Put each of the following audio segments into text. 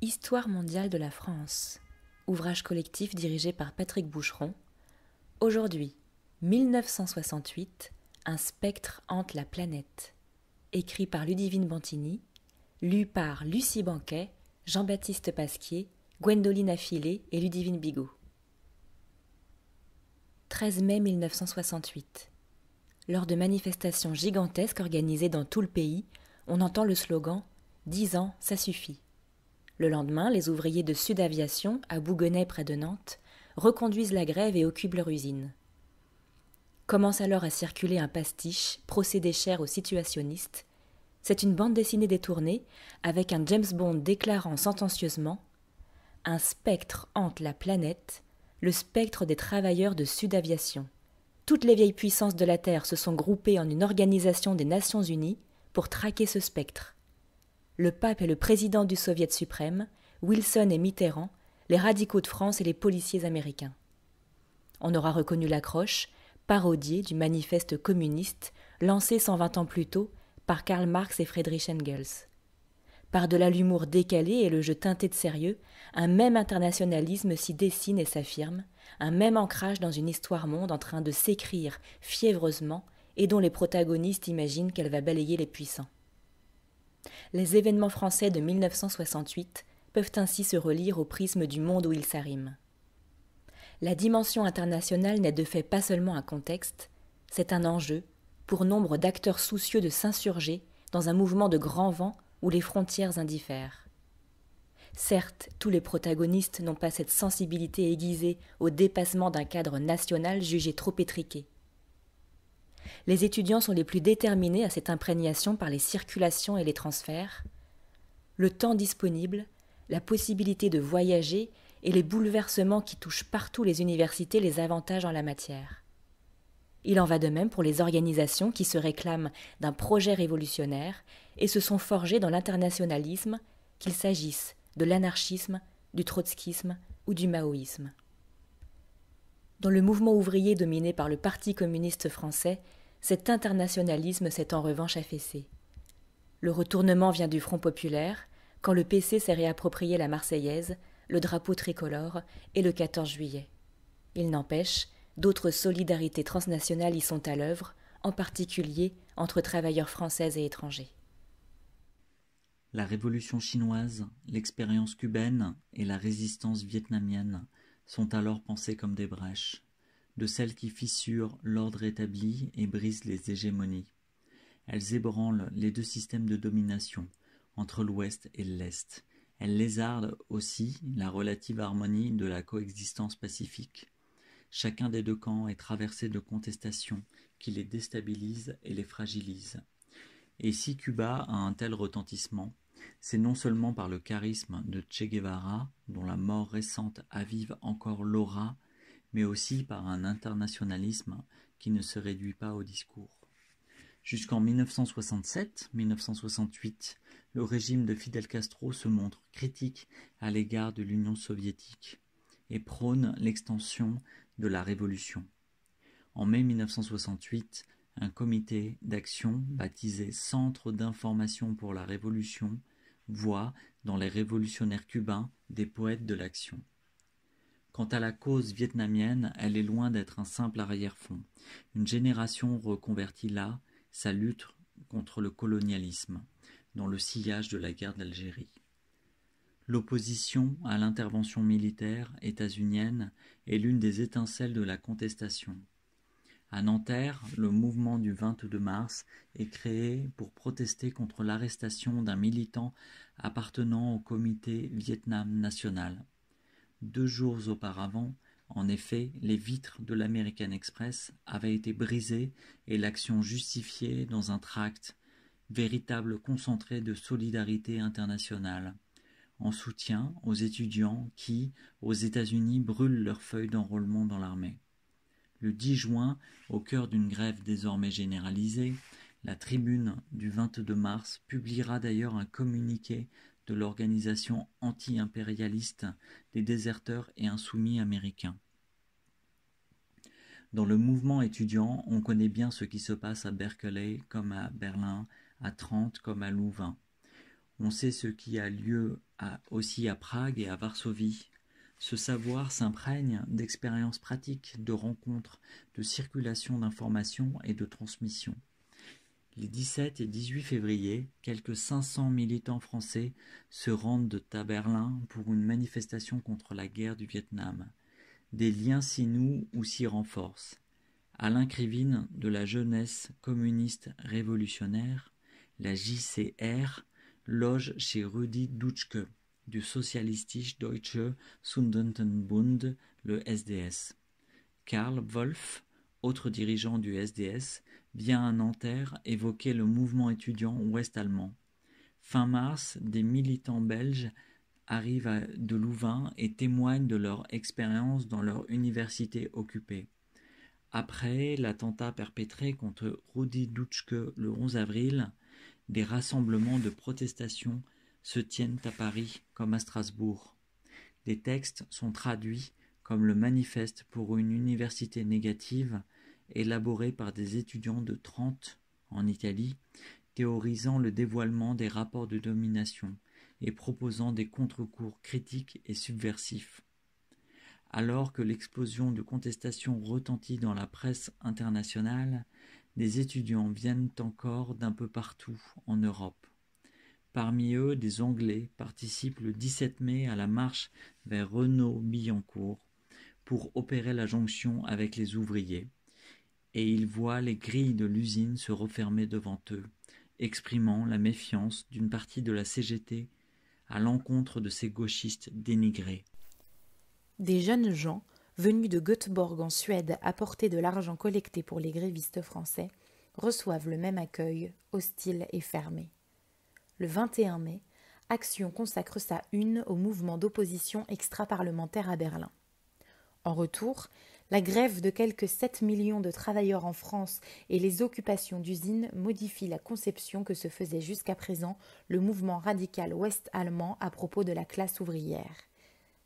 Histoire mondiale de la France, ouvrage collectif dirigé par Patrick Boucheron. Aujourd'hui, 1968, un spectre hante la planète. Écrit par Ludivine Bantini, lu par Lucie Banquet, Jean-Baptiste Pasquier, Gwendoline Affilé et Ludivine Bigot. 13 mai 1968. Lors de manifestations gigantesques organisées dans tout le pays, on entend le slogan « 10 ans, ça suffit ». Le lendemain, les ouvriers de Sud Aviation, à Bouguenais près de Nantes, reconduisent la grève et occupent leur usine. Commence alors à circuler un pastiche, procédé cher aux situationnistes. C'est une bande dessinée détournée, avec un James Bond déclarant sentencieusement « Un spectre hante la planète, le spectre des travailleurs de Sud Aviation. Toutes les vieilles puissances de la Terre se sont groupées en une organisation des Nations Unies pour traquer ce spectre. Le pape et le président du Soviet suprême, Wilson et Mitterrand, les radicaux de France et les policiers américains. » On aura reconnu l'accroche, parodiée du manifeste communiste lancé 120 ans plus tôt par Karl Marx et Friedrich Engels. Par-delà l'humour décalé et le jeu teinté de sérieux, un même internationalisme s'y dessine et s'affirme, un même ancrage dans une histoire-monde en train de s'écrire fiévreusement et dont les protagonistes imaginent qu'elle va balayer les puissants. Les événements français de 1968 peuvent ainsi se relire au prisme du monde où ils s'arriment. La dimension internationale n'est de fait pas seulement un contexte, c'est un enjeu pour nombre d'acteurs soucieux de s'insurger dans un mouvement de grand vent où les frontières indiffèrent. Certes, tous les protagonistes n'ont pas cette sensibilité aiguisée au dépassement d'un cadre national jugé trop étriqué. Les étudiants sont les plus déterminés à cette imprégnation par les circulations et les transferts. Le temps disponible, la possibilité de voyager et les bouleversements qui touchent partout les universités les avantagent en la matière. Il en va de même pour les organisations qui se réclament d'un projet révolutionnaire et se sont forgées dans l'internationalisme, qu'il s'agisse de l'anarchisme, du trotskisme ou du maoïsme. Dans le mouvement ouvrier dominé par le Parti communiste français, cet internationalisme s'est en revanche affaissé. Le retournement vient du Front populaire, quand le PC s'est réapproprié la Marseillaise, le drapeau tricolore et le 14 juillet. Il n'empêche, d'autres solidarités transnationales y sont à l'œuvre, en particulier entre travailleurs français et étrangers. La révolution chinoise, l'expérience cubaine et la résistance vietnamienne sont alors pensées comme des brèches, de celles qui fissurent l'ordre établi et brisent les hégémonies. Elles ébranlent les deux systèmes de domination, entre l'Ouest et l'Est. Elles lézardent aussi la relative harmonie de la coexistence pacifique. Chacun des deux camps est traversé de contestations qui les déstabilisent et les fragilisent. Et si Cuba a un tel retentissement, c'est non seulement par le charisme de Che Guevara, dont la mort récente avive encore l'aura, mais aussi par un internationalisme qui ne se réduit pas au discours. Jusqu'en 1967-1968, le régime de Fidel Castro se montre critique à l'égard de l'Union soviétique et prône l'extension de la révolution. En mai 1968, un comité d'action baptisé Centre d'information pour la Révolution voit dans les révolutionnaires cubains des poètes de l'action. Quant à la cause vietnamienne, elle est loin d'être un simple arrière-fond. Une génération reconvertit là sa lutte contre le colonialisme, dans le sillage de la guerre d'Algérie. L'opposition à l'intervention militaire états-unienne est l'une des étincelles de la contestation. À Nanterre, le mouvement du 22 mars est créé pour protester contre l'arrestation d'un militant appartenant au comité Vietnam national. 2 jours auparavant, en effet, les vitres de l'American Express avaient été brisées et l'action justifiée dans un tract, véritable concentré de solidarité internationale, en soutien aux étudiants qui, aux États-Unis, brûlent leurs feuilles d'enrôlement dans l'armée. Le 10 juin, au cœur d'une grève désormais généralisée, la Tribune du 22 mars publiera d'ailleurs un communiqué de l'organisation anti-impérialiste des déserteurs et insoumis américains. Dans le mouvement étudiant, on connaît bien ce qui se passe à Berkeley comme à Berlin, à Trente comme à Louvain. On sait ce qui a lieu aussi à Prague et à Varsovie. Ce savoir s'imprègne d'expériences pratiques, de rencontres, de circulation d'informations et de transmission. Les 17 et 18 février, quelques 500 militants français se rendent à Berlin pour une manifestation contre la guerre du Vietnam. Des liens s'y nouent ou s'y renforcent. Alain Krivine de la Jeunesse communiste révolutionnaire, la JCR, loge chez Rudi Dutschke du Sozialistische Deutsche Studentenbund, le SDS. Karl Wolff, autre dirigeant du SDS, vient à Nanterre évoquer le mouvement étudiant ouest-allemand. Fin mars, des militants belges arrivent de Louvain et témoignent de leur expérience dans leur université occupée. Après l'attentat perpétré contre Rudi Dutschke le 11 avril, des rassemblements de protestation se tiennent à Paris comme à Strasbourg. Des textes sont traduits comme le Manifeste pour une université négative, élaboré par des étudiants de Trente en Italie, théorisant le dévoilement des rapports de domination et proposant des contre-cours critiques et subversifs. Alors que l'explosion de contestation retentit dans la presse internationale, des étudiants viennent encore d'un peu partout en Europe. Parmi eux, des Anglais participent le 17 mai à la marche vers Renault-Billancourt pour opérer la jonction avec les ouvriers, et ils voient les grilles de l'usine se refermer devant eux, exprimant la méfiance d'une partie de la CGT à l'encontre de ces gauchistes dénigrés. Des jeunes gens, venus de Göteborg en Suède apporter de l'argent collecté pour les grévistes français, reçoivent le même accueil, hostile et fermé. Le 21 mai, Action consacre sa une au mouvement d'opposition extra-parlementaire à Berlin. En retour, la grève de quelques 7 millions de travailleurs en France et les occupations d'usines modifient la conception que se faisait jusqu'à présent le mouvement radical ouest-allemand à propos de la classe ouvrière.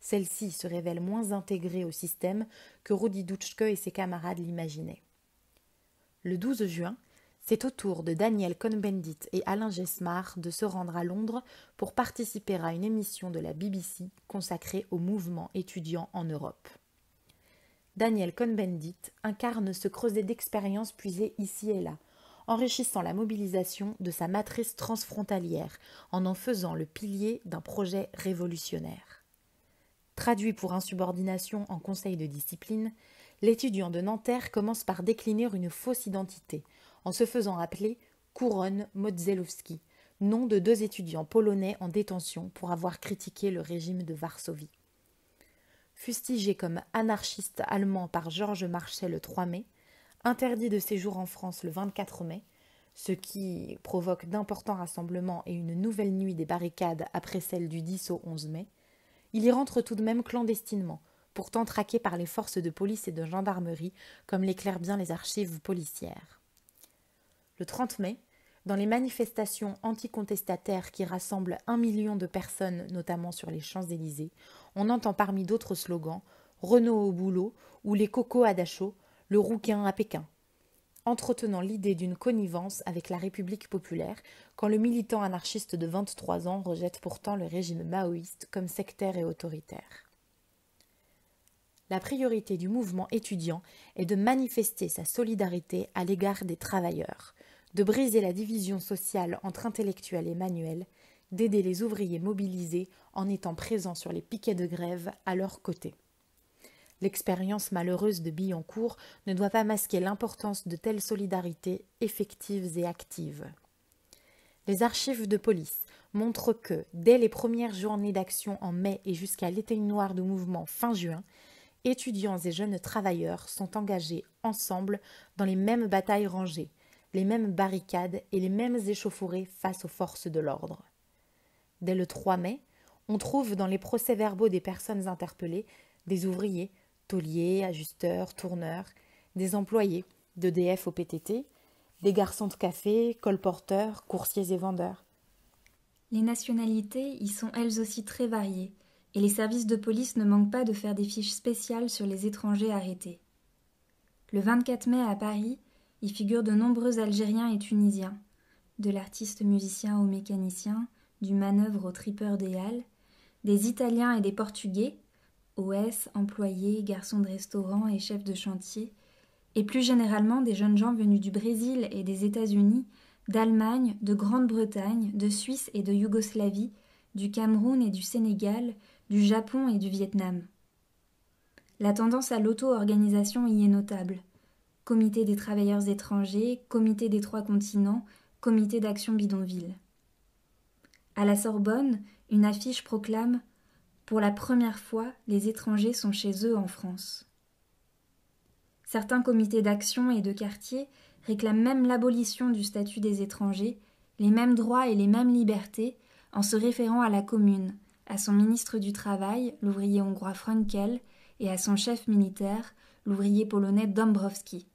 Celle-ci se révèle moins intégrée au système que Rudi Dutschke et ses camarades l'imaginaient. Le 12 juin, c'est au tour de Daniel Cohn-Bendit et Alain Gesmar de se rendre à Londres pour participer à une émission de la BBC consacrée au mouvement étudiant en Europe. Daniel Cohn-Bendit incarne ce creuset d'expériences puisées ici et là, enrichissant la mobilisation de sa matrice transfrontalière en faisant le pilier d'un projet révolutionnaire. Traduit pour insubordination en conseil de discipline, l'étudiant de Nanterre commence par décliner une fausse identité, en se faisant appeler Couronne Modzelowski, nom de 2 étudiants polonais en détention pour avoir critiqué le régime de Varsovie. Fustigé comme anarchiste allemand par Georges Marchais le 3 mai, interdit de séjour en France le 24 mai, ce qui provoque d'importants rassemblements et une nouvelle nuit des barricades après celle du 10 au 11 mai, il y rentre tout de même clandestinement, pourtant traqué par les forces de police et de gendarmerie, comme l'éclairent bien les archives policières. Le 30 mai, dans les manifestations anticontestataires qui rassemblent 1 million de personnes, notamment sur les Champs-Élysées, on entend parmi d'autres slogans « Renault au boulot » ou « Les cocos à Dachau », le rouquin à Pékin, entretenant l'idée d'une connivence avec la République populaire, quand le militant anarchiste de 23 ans rejette pourtant le régime maoïste comme sectaire et autoritaire. La priorité du mouvement étudiant est de manifester sa solidarité à l'égard des travailleurs, de briser la division sociale entre intellectuels et manuels, d'aider les ouvriers mobilisés en étant présents sur les piquets de grève à leur côté. L'expérience malheureuse de Billancourt ne doit pas masquer l'importance de telles solidarités effectives et actives. Les archives de police montrent que, dès les premières journées d'action en mai et jusqu'à l'éteignoir du mouvement fin juin, étudiants et jeunes travailleurs sont engagés ensemble dans les mêmes batailles rangées, les mêmes barricades et les mêmes échauffourées face aux forces de l'ordre. Dès le 3 mai, on trouve dans les procès-verbaux des personnes interpellées des ouvriers, tauliers, ajusteurs, tourneurs, des employés d'EDF au PTT, des garçons de café, colporteurs, coursiers et vendeurs. Les nationalités y sont elles aussi très variées, et les services de police ne manquent pas de faire des fiches spéciales sur les étrangers arrêtés. Le 24 mai à Paris, y figurent de nombreux Algériens et Tunisiens, de l'artiste musicien au mécanicien, du manœuvre au Tripeur des Halles, des Italiens et des Portugais, OS, employés, garçons de restaurant et chefs de chantier, et plus généralement des jeunes gens venus du Brésil et des États-Unis, d'Allemagne, de Grande-Bretagne, de Suisse et de Yougoslavie, du Cameroun et du Sénégal, du Japon et du Vietnam. La tendance à l'auto-organisation y est notable. Comité des travailleurs étrangers, comité des 3 continents, comité d'action bidonville. À la Sorbonne, une affiche proclame « Pour la première fois, les étrangers sont chez eux en France ». Certains comités d'action et de quartier réclament même l'abolition du statut des étrangers, les mêmes droits et les mêmes libertés, en se référant à la commune, à son ministre du Travail, l'ouvrier hongrois Frankel, et à son chef militaire, l'ouvrier polonais Dąbrowski.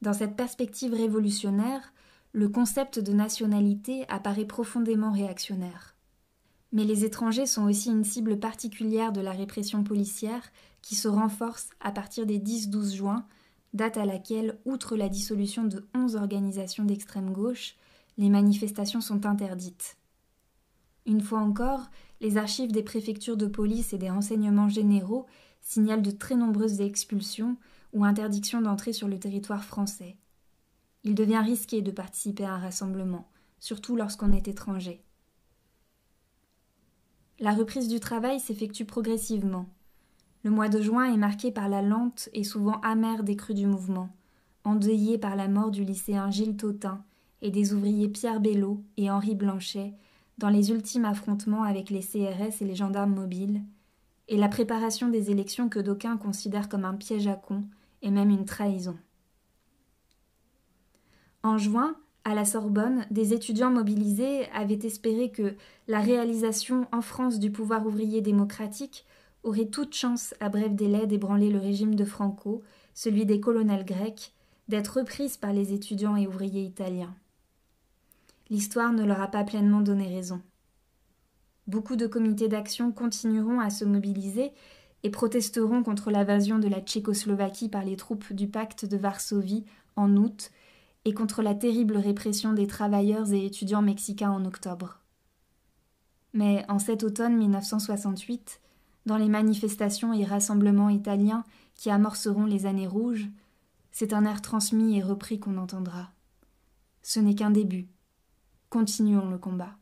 Dans cette perspective révolutionnaire, le concept de nationalité apparaît profondément réactionnaire. Mais les étrangers sont aussi une cible particulière de la répression policière qui se renforce à partir des 10-12 juin, date à laquelle, outre la dissolution de 11 organisations d'extrême gauche, les manifestations sont interdites. Une fois encore, les archives des préfectures de police et des renseignements généraux signalent de très nombreuses expulsions ou interdictions d'entrer sur le territoire français. Il devient risqué de participer à un rassemblement, surtout lorsqu'on est étranger. La reprise du travail s'effectue progressivement. Le mois de juin est marqué par la lente et souvent amère décrue du mouvement, endeuillé par la mort du lycéen Gilles Tautin et des ouvriers Pierre Bello et Henri Blanchet dans les ultimes affrontements avec les CRS et les gendarmes mobiles, et la préparation des élections que d'aucuns considèrent comme un piège à cons et même une trahison. En juin, à la Sorbonne, des étudiants mobilisés avaient espéré que la réalisation en France du pouvoir ouvrier démocratique aurait toute chance à bref délai d'ébranler le régime de Franco, celui des colonels grecs, d'être reprise par les étudiants et ouvriers italiens. L'histoire ne leur a pas pleinement donné raison. Beaucoup de comités d'action continueront à se mobiliser et protesteront contre l'invasion de la Tchécoslovaquie par les troupes du pacte de Varsovie en août et contre la terrible répression des travailleurs et étudiants mexicains en octobre. Mais en cet automne 1968, dans les manifestations et rassemblements italiens qui amorceront les années rouges, c'est un air transmis et repris qu'on entendra. Ce n'est qu'un début. Continuons le combat.